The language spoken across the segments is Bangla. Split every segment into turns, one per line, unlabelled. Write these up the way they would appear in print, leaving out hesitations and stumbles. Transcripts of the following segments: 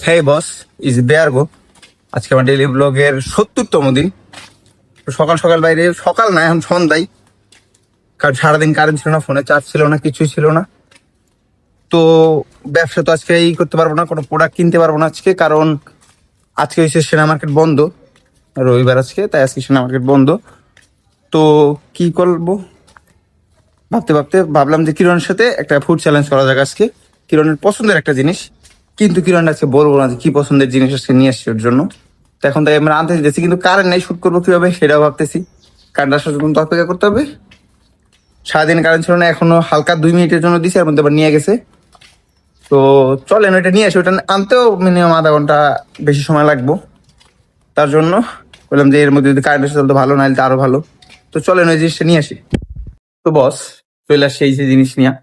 হেই বস, ইজ বেয়ার গো। আজকে আমার ডেইলি ব্লগের 70তম দিন। সকাল সকাল বাইরে, সকাল না এখন সন্ধ্যায়, কারণ সারাদিন কারেন্ট ছিল না, ফোনে চার্জ ছিল না, কিছুই ছিল না। তো ব্যবসা তো আজকে করতে পারবো না, কোনো প্রোডাক্ট কিনতে পারবো না আজকে, কারণ আজকে হচ্ছে সেনা মার্কেট বন্ধ, রবিবার আজকে, তাই আজকে সেনা মার্কেট বন্ধ। তো কি করবো ভাবতে ভাবতে ভাবলাম যে কিরণের সাথে একটা ফুড চ্যালেঞ্জ করা যাক আজকে। কিরণের পছন্দের একটা জিনিস, কিন্তু কিরণ আজকে বলবো না যে কি পছন্দের জিনিস আজকে নিয়ে আসছি ওর জন্য। তো এখন তাই আমরা আনতে দিতেছি, কিন্তু কারেন্ট নেই, শুট করবো কিভাবে সেটাও ভাবতেছি। কারেন্ট আসার জন্য তো অপেক্ষা করতে হবে। সারাদিন কারেন্ট ছিল না, এখনো হালকা 2 মিনিটের জন্য দিছে, এর মধ্যে আবার নিয়ে গেছে। তো চলেন ওইটা নিয়ে আসি, ওটা আনতেও মিনিমাম আধা ঘন্টা বেশি সময় লাগবো। তার জন্য বললাম যে এর মধ্যে যদি কারেন্ট আসে তাহলে তো ভালো, নাহলে তো আরো ভালো। তো চলেন ওই জিনিসটা নিয়ে আসি। তো বস চলে আসছে এই যে জিনিস নিয়ে।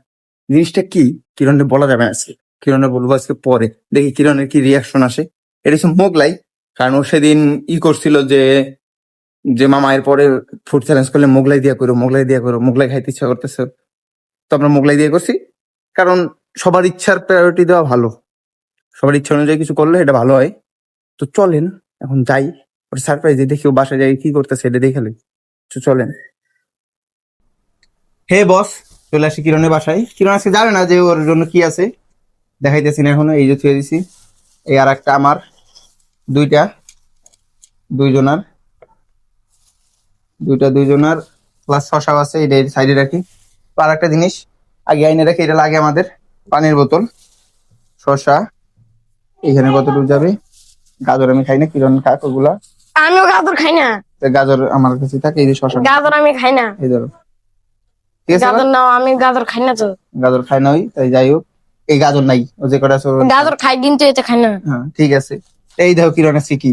জিনিসটা কি কিরণের বলা যাবে না আজকে, কিরণের বলবো আজকে পরে, দেখি কিরণের কি রিয়াকশন আসে। এটা হচ্ছে মোগলাই। কারণ ও সেদিন করছিল যে যে মামা এর পরে ফুড চ্যালেঞ্জ করলে মোগলাই দিয়া করো, মোগলাই দিয়া করো, মোগলাই খাইতে ইচ্ছা করতেছে। তো আমরা মোগলাই দিয়ে করছি, কারণ সবার ইচ্ছার প্রায়োরিটি দেওয়া ভালো। সবার ইচ্ছা অনুযায়ী কিছু করলে এটা ভালো হয়। তো চলেন এখন যাই, ওটা সারপ্রাইজ দেখি ও বাসায় যাই কি করতেছে এটা দেখে লই। তো চলেন। হে বস, চলে আসি কিরণের বাসায়। কিরণ আজকে জানে না যে ওর জন্য কি আছে, দেখাইতেছি না এখনো। এই যে থুয়ে দিছি, এই আর একটা আমার, দুইটা, দুইজনার, দুইজনার প্লাস শশাও আছে, এটা সাইডে রাখি। তো আর একটা জিনিস আগে আইনে রাখি, এটা লাগে আমাদের, পানির বোতল, শশা এখানে কতটুকু যাবে। গাজর আমি খাই না, কিরণ খাক ওগুলা।
আমিও গাজর খাই না।
তো গাজর আমার কাছে থাকে, এই যে শশা
গাজর আমি খাই না।
এই ধরো, ঠিক আছে।
গাজর নাও, আমি গাজর খাই না তো।
গাজর খাই না ওই, তাই যাই হোক, এই গাজর নাই, ও যে কটা আছে
গাজর খাই কিন্তু এটা খাই না।
হ্যাঁ ঠিক আছে। এই দেখো কিরণ আছে কি,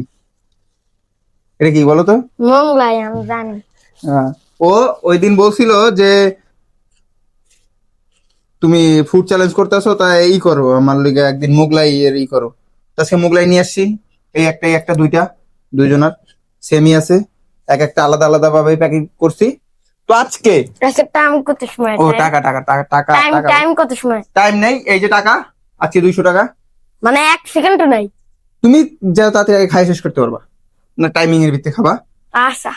এটা কি বলো তো?
মোগলাই আমি জানি।
হ্যাঁ, ও ওই দিন বলছিল যে তুমি ফুড চ্যালেঞ্জ করতেছো, তাই করো আমার লিগে একদিন মোগলাই এর করো। আজকে মোগলাই নিয়ে আসছি, এই একটা এই একটা, দুইটা, দুইজনার সেমই আছে, এক একটা আলাদা আলাদা ভাবে প্যাকিং করছি। তো আজকে
আজকে টাইম কত সময়?
ও টাকা টাকা টাকা টাকা
টাইম
টাকা
টাইম কত সময়?
টাইম নেই, এই যে টাকা, আজকে 200 টাকা।
মানে 1 সেকেন্ডও নাই।
তুমি যা তাড়াতাড়ি খাই শেষ করতে পারবা না, টাইমিং এর ভিত্তিতে খাবা,
আচ্ছা,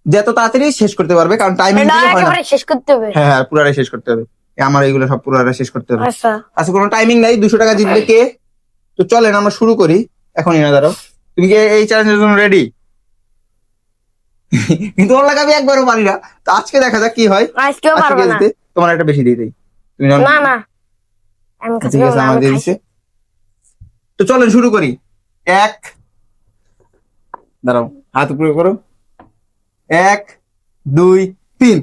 যত তাড়াতাড়ি শেষ করতে পারবে, কারণ টাইমিং
এটা
দিলে হয় না।
একেবারে শেষ করতে হবে।
হ্যাঁ হ্যাঁ, পুরাটাই শেষ করতে হবে। আমার এইগুলো সব পুরাটা শেষ করতে হবে।
আচ্ছা,
আচ্ছা, কোনো টাইমিং নাই, 200 টাকা জিতবে কে। তো চলেন আমরা শুরু করি এখনই, না দাঁড়াও। তুমি কি এই চ্যালেঞ্জের জন্য রেডি? কিন্তু ওর লাগে আমি একবারও পারি না। তো আজকে দেখা যাক কি হয়।
আজকেও
আজকে
পারবো না।
জিতে তোমার একটা বেশি দিয়ে দিই, তুমি যখন
না না, আমি খাচ্ছি
ঠিক আছে
না,
আমার
আমি
দিয়ে
খাইছি।
দিচ্ছে। তো চলেন শুরু করি। এক, দাঁড়াও, হাত উপরে করো, 1 2 3।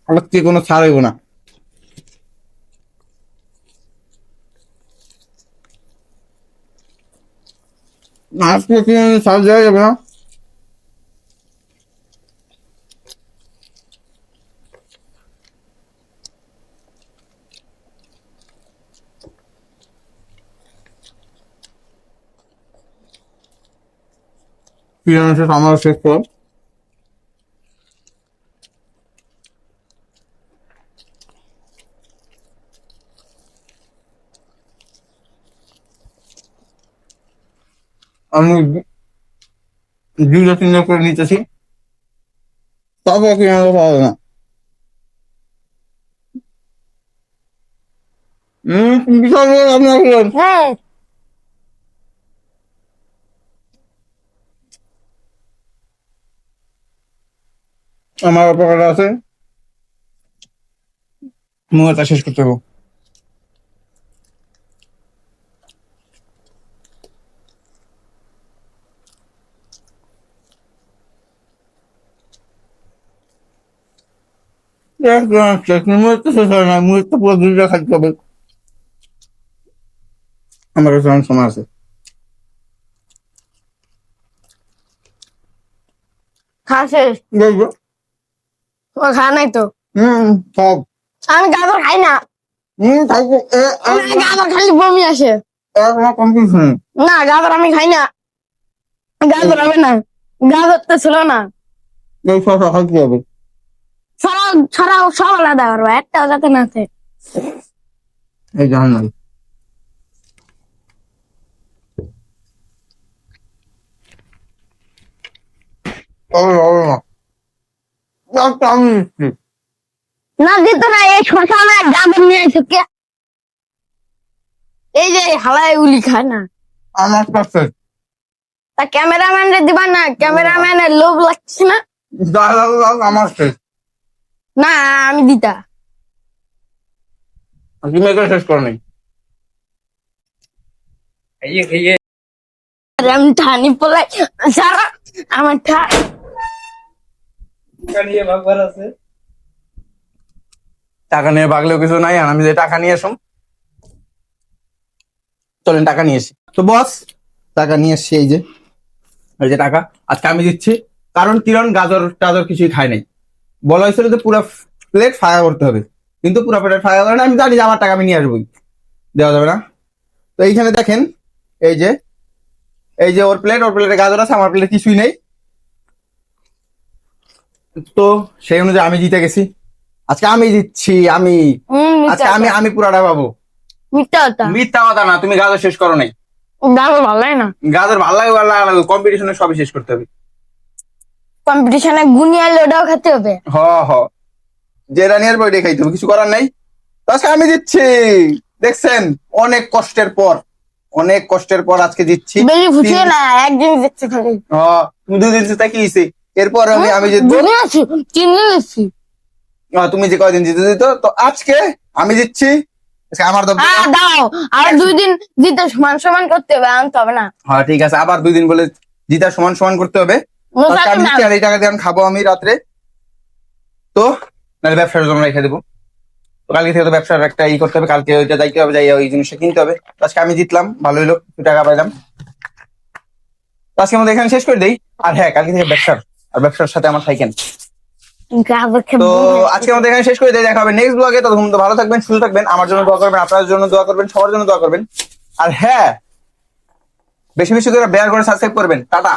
আজকে কোনো ছাড় হইব না। আজকে কি ছাড় দেওয়া যাবে না। আমার শেষ কর। আমি 2 3 করে নিতেছি, তারপর কি আমাকে পাবে না। বিশাল বড় আপনার
হ্যাঁ,
আমার অপরাধ আছে, মুহূর্তে শেষ করতে হবে। মুহূর্তে শেষ হয় না, মুহূর্তে পুরো 2টা খাইতে হবে। আমার কাছে অনেক সময় আছে।
খাওয়া শেষ।
বলবো
ও খাওয়া নাই তো।
সব
আমি গাজর খাই না।
থাকবে
গাজর খালি বমি আসে।
কম্পিটিশন
না গাজর আমি খাই না। গাজর হবে না। গাজর তো ছিল না।
এই শশা খাইতে হবে।
ছড়াও ছড়াও সব আলাদা করবো, একটাও যাতে না থাকে।
এই জান নাই আমি দিচ্ছি।
না দিত না, এই শশা আমার গাজর নিয়ে এসে কে? এই যে হালায় উলি খায় না।
আমার কাছে
তা ক্যামেরাম্যান রে দিবা না? ক্যামেরাম্যানের লোভ লাগছে না?
আমার শেষ।
না আমি দিতা।
তুমি এটা শেষ করো নাই।
আর আমি ঠানি পলাই সারা আমার
টাকা নিয়ে ভাগলেও কিছু নাই, আর আমি যে টাকা নিয়ে আসুন, চলেন টাকা নিয়ে এসি। তো বস টাকা নিয়ে এসছি, এই যে টাকা আজকে আমি দিচ্ছি। কারণ কিরণ গাজর টাজর কিছুই খায় নাই, বলা হয়েছিল যে পুরো প্লেট ফাঁকা করতে হবে, কিন্তু পুরো প্লেট ফাঁকা করে না। আমি জানি যে আমার টাকা আমি নিয়ে আসবোই, দেওয়া যাবে না। তো এইখানে দেখেন, এই যে ওর প্লেটে গাজর আছে, আমার প্লেটে কিছুই নেই। তো সেই অনুযায়ী আমি জিতে গেছি। আজকে আমি দিচ্ছি, আজকে আমি পুরাটা পাবো।
মিথ্যা কথা।
মিথ্যা কথা না, তুমি গাজর শেষ করো নাই।
গাজর ভালো লাগে না।
গাজর ভালো লাগে, ভালো লাগে, কম্পিটিশনে সবই শেষ করতে হবে।
কম্পিটিশনে গুনিয়ালে ওটাও খেতে হবে।
হ হ, যে রানিয়ার বইটা খাইতে হবে, কিছু করার নাই। তো আজকে আমি দিচ্ছি, দেখছেন অনেক কষ্টের পর আজকে দিচ্ছি।
বেশি খুশিও না, একদিন দিচ্ছে খালি।
তুমি 2 দিন তাই কি হয়েছে, এরপর আমি জিতবো।
দুদিন আছি, 3 দিন আছি।
তুমি যে কয়দিন জিতে দিত, তো আজকে আমি দিচ্ছি। আজকে আমার তো
দাও, আর 2 দিন দিতে সমান সমান করতে হবে, আনতে হবে না।
হ্যাঁ ঠিক আছে, আবার 2 দিন বলে জিতা সমান সমান করতে হবে। আজকে আমি দিচ্ছি, আর এই টাকা দিয়ে আমি খাবো আমি রাত্রে। তো নাহলে ব্যবসার জন্য রেখে দেবো। তো কালকে থেকে তো ব্যবসার একটা করতে হবে, কালকে ওইটা যাইতে হবে, যাই ওই জিনিসটা কিনতে হবে। তো আজকে আমি জিতলাম, ভালো হইলো, 2 টাকা পাইলাম। তো আজকে আমাদের এখানে শেষ করে দেই। আর হ্যাঁ, কালকে থেকে ব্যবসার সাথে আমার থাকেন। তো আজকে আমাদের এখানে শেষ করে দেই, দেখা হবে নেক্সট ব্লগে। ততক্ষণ তো ভালো থাকবেন, সুস্থ থাকবেন, আমার জন্য দোয়া করবেন, আপনার জন্য দোয়া করবেন, সবার জন্য দোয়া করবেন। আর হ্যাঁ, বেশি বেশি করে বেয়ার করে সাবস্ক্রাইব করবেন। টাটা।